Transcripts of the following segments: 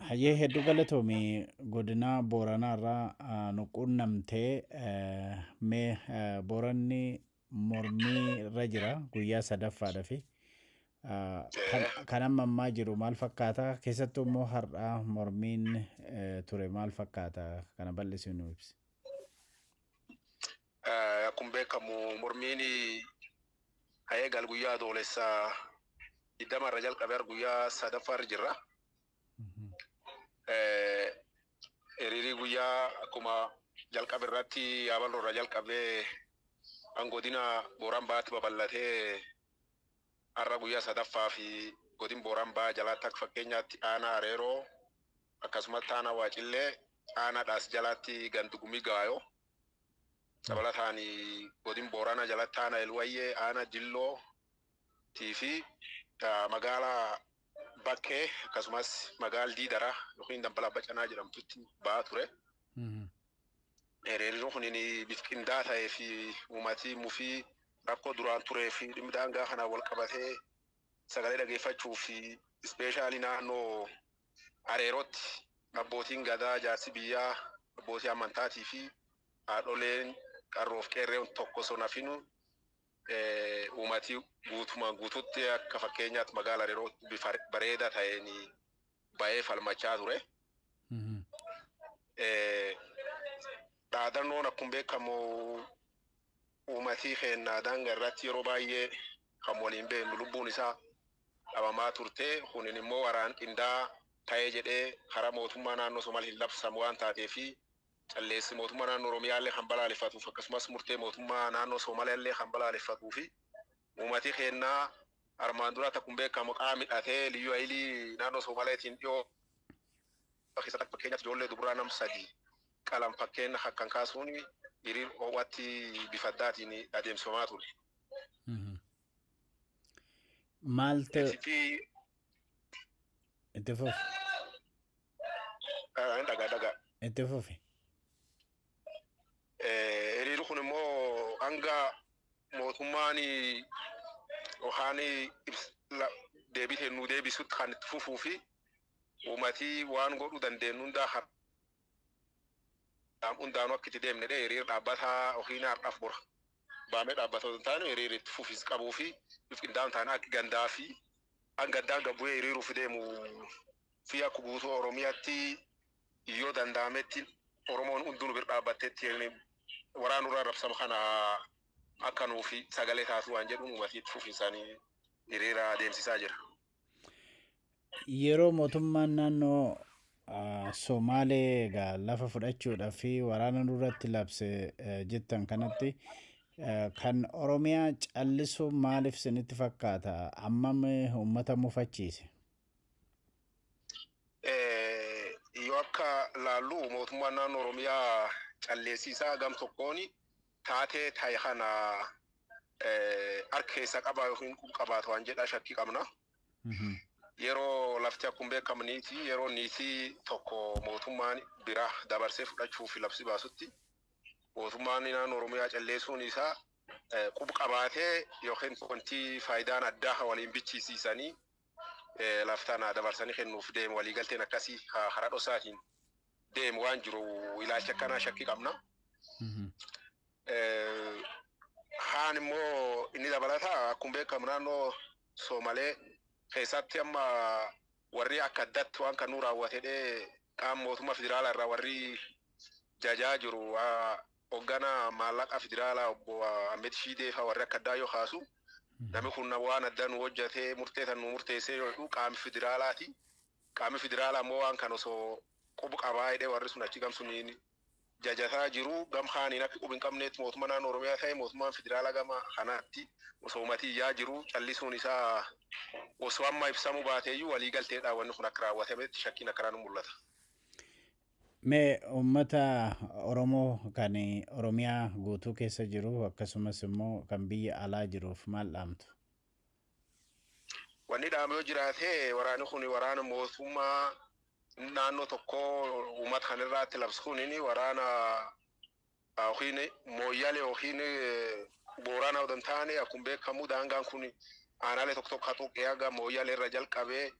hayyee hedduu galatoomii godina Booranaarraa nuquun namtee mee Booranni mormii irra jira guyyaa sadaffaadha fi kan amma ammaa jiru maal fakkaata keessattuu immoo har'aa mormiin ture maal fakkaata kana bal'isuu nu ibsi. Akkuma beekamu mormiin eegal guyyaa adoolessaa 20 irra jalqabee guyyaa sadaffaarra jirra. Hiriirri guyyaa akkuma jalqabe irratti yaabaloo irra jalqabee godina Booraan Bahaatti babal'atee har'a guyyaa sadaffaa fi godina Booraan Bahaa jalaatti akka fakkeenyaatti aanaa Areeroo akkasumas aanaa Waacillee aanaadhaas jalaatti Gandugumii Gaayoo dabalataan godina Booranaa jalatti aanaa Elwayyee aanaa Jilloo fi magaalaa Bakkee akkasumas magaalaa Diidara yookiin Dambalaa Bacanaa jedhamtutti ba'aa ture. Hiriirri kun bifa ta'ee fi uummatii mufii rakkoo duraan turee fi dhimma daangaa kanaan wal qabatee sagalee dhageeffachuu fi ispeeshaalii naannoo Areerootti abbootiin gadaa jaarsi biyyaa abbootii amantaatii fi haadholeen qarroof qeerreen tokko osoo nafinu uummatii guutumaan guututti akka fakkeenyaatti magaalaa Areerootti bifa bareedaa ta'een ba'ee falmachaa ture. Dhaadannoon akkuma beekamu uummatii keenya daangaa irratti yeroo baay'ee kan waliin beeknu lubbuun isaa dhabamaa turte kunin immoo waraan qindaa'aa ta'ee jedhee karaa mootummaa naannoo Somaalee hin labsamu waan taateef calleessi mootummaa naannoo Oromiyaallee kan balaaleffatuuf akkasumas murtee mootummaa naannoo Somaaleellee kan balaaleffatuu fi uummatii keenya armaan dura akkuma beekamu qaama hidhatee liyyuu hayilii naannoo Somaaleetiin dhiyoo keessatti fakkeenyaatti ijoollee dubaraa nam sadii qalan fakkeenya akkan kaasuun hiriir oowwatti bifa addaatiin adeemsifamaa ture. Maal ta'e itti fufi. Dhagaa. Itti fufi. Hiriirri kun immoo hanga mootummaan yookaan deebitee nu deebisutti kan itti fufuu fi uummatii waan godhuu dandeenyu hundaanuu akka itti deemnedha. Hiriira dhaabbataa yookiin har'aaf bora baamee dhaabbatoo hin taane hiriira itti fufiis qabuu fi bifa qindaa'aan taane akka gandaa fi hanga gandaa gabbu'ee hiriiruuf deemu fi akka guutuu Oromiyaatti yoo danda'ametti Oromoon hundinuu bira dhaabbatteetti waraanurraa rabsama kana akka nuufi sagalee taatu waan jedhuun uummatii itti fufiinsaanii hiriira adeemsisaa jira. Yeroo mootummaan naannoo Somaalee egaa lafa fudhachuudhaaf fi waraana nurratti labse jettan kanatti kan Oromiyaa callisuu maaliif isinitti fakkaata? Ammam uummata mufachiise? Yoo akka laallu mootummaan naannoo Oromiyaa calleessisaa gam tokkoon taatee ta'e kana harka keessa qabaa yookiin qabaatu waan jedhaa shakkii qabna. Yeroo lafti akkuma beekamniiti yeroo niitii tokko mootummaan bira dabarsee fudhachuuf labsi baasutti mootummaan naannoo Oromiyaa calleessuun isaa quba qabaatee yookiin wanti faayidaan addaa waliin bichisiisanii laftana dabarsanii kennuuf deemu waliigalteen akkasii karaa dhosaatiin deemu waan jiru ilaalcha akkanaa shakkii qabna. Haan immoo inni dabalataa akkuma beekamu naannoo Somaalee keessatti amma warri akka addatti waan kan nu raawwatee qaama mootummaa federaalaa irraa warri jajaa jiru hoggana maallaqa federaalaa obbo Ahmed Shidee fa'aa warri akka addaa yoo kaasu namni kun waan addaa nu hojjetee murteessan nu murteessee yoo jedhu qaama federaalaati. Qaama federaalaa immoo waan kan osoo quba qabaa hidhee warri sun achi gamsuun jajataa jiru gamhaaniin akka quba hin qabneetti mootummaa naannoo Oromiyaa ta'e mootummaan federaalaa gama kanaatti osoo uummatii yaa jiru callisuun isaa osoo amma ibsamuu baateeyyuu waliigalteedhaan wanni kun akka raawwatametti shakkiin akkanaa nu mul'ata. Mee uummata Oromoo kan Oromiyaa guutuu keessa jiru akkasumas immoo kan biyya alaa jiruuf maal dhaamtu? Wanni dhaame yoo jiraate waraanni kun waraana mootummaa naannoo tokko uummata kanarraatti labsu kun waraana yookiin mooyyalee yookiin Booranaa odoo hin taane akkuma beekamu daangaan kun aanaalee tokko tokko tuqee haga mooyyalee irra jalqabee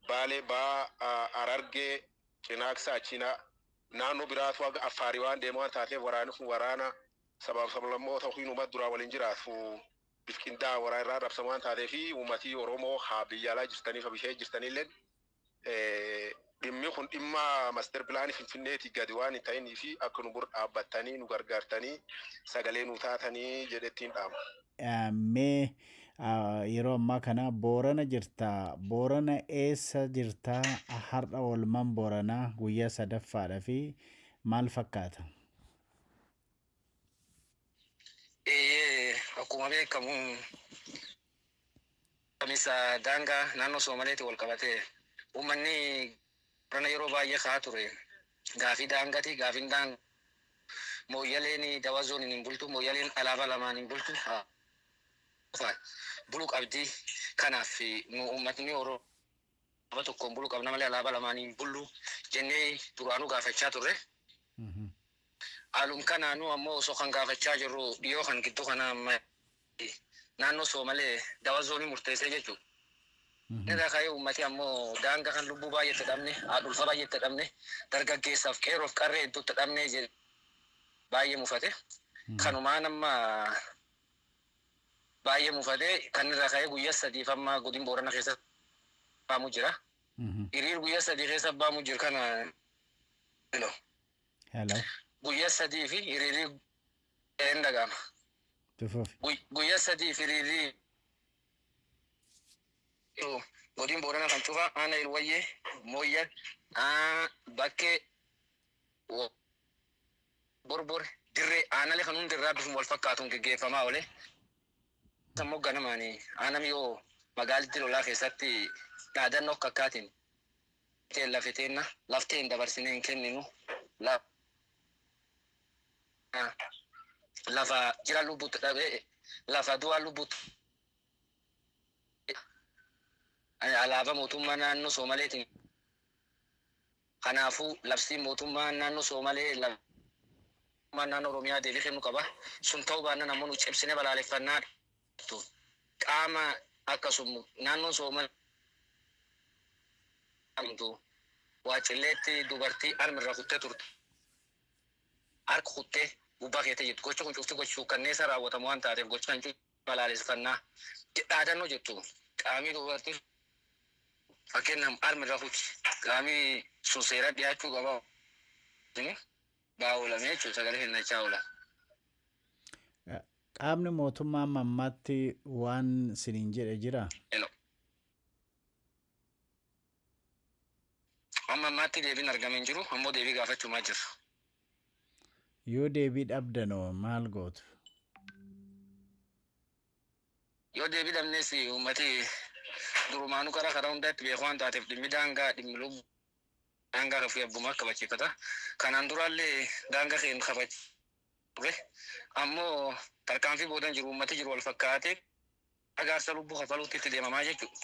Baalee Ba'aa Harargee cinaaksa cina naannoo biraatu aga affaarii waan deemu waan taateef waraanni kun waraana sabaaf sablammoota hunuma dura waliin jiraatu bifqindaa waraana irraa rabsamu waan taateef uummatii Oromoo haa biyya alaa jirtaniif bishee jirtanillee dhimmi kun dhimma master pilaanii Finfinneetii gadi waan hin ta'inii fi akka nu bira dhaabbattanii nu gargaartanii sagalee nu taatanii jedhettiin dhaama. Mee yeroo ammaa kana Boorana jirta. Boorana eessa jirta? Har'a oolmaan Booranaa guyyaa sadaffaadha fi maal fakkaata? Akkuma beekamu kamisa daangaa naannoo Somaaleetti wal qabatee uummanni Boorana yeroo baay'ee ka'aa ture. Gaafii daangaati. Gaafiin daangaa mooyyaleen dawaa zooniin hin bultu. Mooyyaleen alaabaa lamaan hin bultu. Buluu qabdi. Kanaaf nu uummatni Oromoo tokkoon buluu qabna malee alaabaa lamaan hin bullu jennee duraanuu gaafachaa turre. Haalum kanaanuu ammoo osoo kan gaafachaa jirru dhiyoo kan gidduu kana naannoo Somaalee dawaa zoonii murteessee jechuudha. Nira ka'ee uummati ammoo daangaa kan lubbuu baay'eetti dhabne, haadholfa baay'eetti dhabne, dargaggeessaaf qeerroof qarree hedduutti dhabne baay'ee mufate. Kanumaan amma baay'ee mufate kan irra ka'ee guyyaa sadiif amma godina Booranaa keessa baamu jira. Hiriir guyyaa sadii keessa baamu jiru kana guyyaa sadii fi hiriirii hin dhaga'ama. Guyyaa sadii fi hiriirii godina Booranaa kan cufa aana Ilwayyee Mooyyal bakkee Borbor dirree aanaalee kan hundi irraa bifuma wal fakkaatuun geggeeffamaa oole. Sammoo ganamaanii aanam yoo magaalitti lolaa keessatti dhaadannoo akka akkaatiin lafeteenna lafteen dabarsinee hin kenninu lafa jira lubbuutti dhabee lafa du'a lubbuutti alaabaa mootummaa naannoo Somaaleetiin. Kanaafuu labsiin mootummaa naannoo Somaalee naannoo Oromiyaa deebii kennu qaba. Sun ta'uu baannaan ammoo nu cimsinee balaaleffannaa qaama akkasuma naannoo Somaalee waacilleetti dubartii harmirra kuttee turte. Harka kuttee gubbaa keessa jettu gocha kun cufti gochuu kanneessa raawwatamu waan taateef gocha kan cufti balaaleffannaa dhaadannoo jettu qaamii dubartii fakkeenyaaf harmirra kutti qaamii sun seera dhiyaachuu qaba. Baa'uulamee jechuun sagalee kennachaa oola. Qaamni mootummaa mammaatti waan siniin jedhe jira. Amma ammaatti deebiin argamee hin jiru ammoo deebii gaafachuumaa jirra. Yoo deebii dhabdanoo maal gootu? Yoo deebii dhabnes uummati durumaanuu karaa hundaatti beeku waan taateef dhimmi daangaa dhimmi lubbuu daangaa kafuu abbummaa kabachiifata. Kanaan duraallee daangaa keenya kabachiifate ammoo tarkaanfii boodan jiru uummati jiru wal fakkaatee agaarsa lubbuu kafaluutti itti deemamaa jechuudha.